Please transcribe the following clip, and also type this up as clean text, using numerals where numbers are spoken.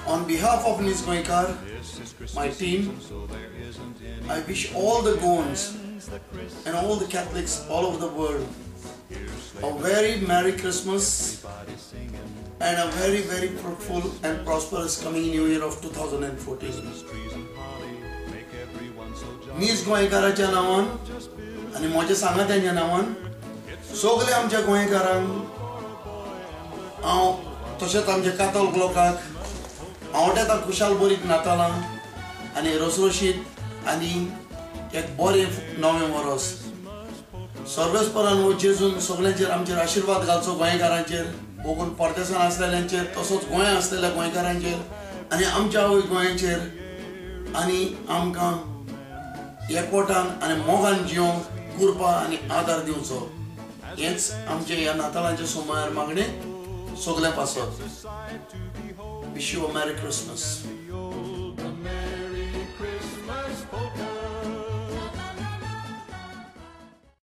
On behalf of Nis Goenkar, my team, I wish all the Goans and all the Catholics all over the world a very Merry Christmas and a very, very fruitful and prosperous coming New Year of 2014. Nis Goenkaraच्या नावान आणि माझ्या सांगात्यांच्या नावान सगळे आमच्या गोंयकारांक हांव तशेंच आमच्या कातोलीक लोकांक आवडटा खुशाल बरीक नातालां आनी रसरशीत आनी एक बरें नवें वर्स सर्वेस्परान हो जेजून सगळ्यांचेर आमचेर आशिर्वाद घालचो गोंयकारांचेर भोगून परदेसान आसलेल्यांचेर तसोच गोंया आसलेल्या गोंयकारांचेर आनी आमच्या गोंयाचेर आनी आमकां एकवटान आनी मोगान जिवंक कुरपा आनी आदार दिवचो हेंच आमचे ह्या नाताळांच्या सुमार मागणें सगळ्यां पासत. Wish you a Merry Christmas.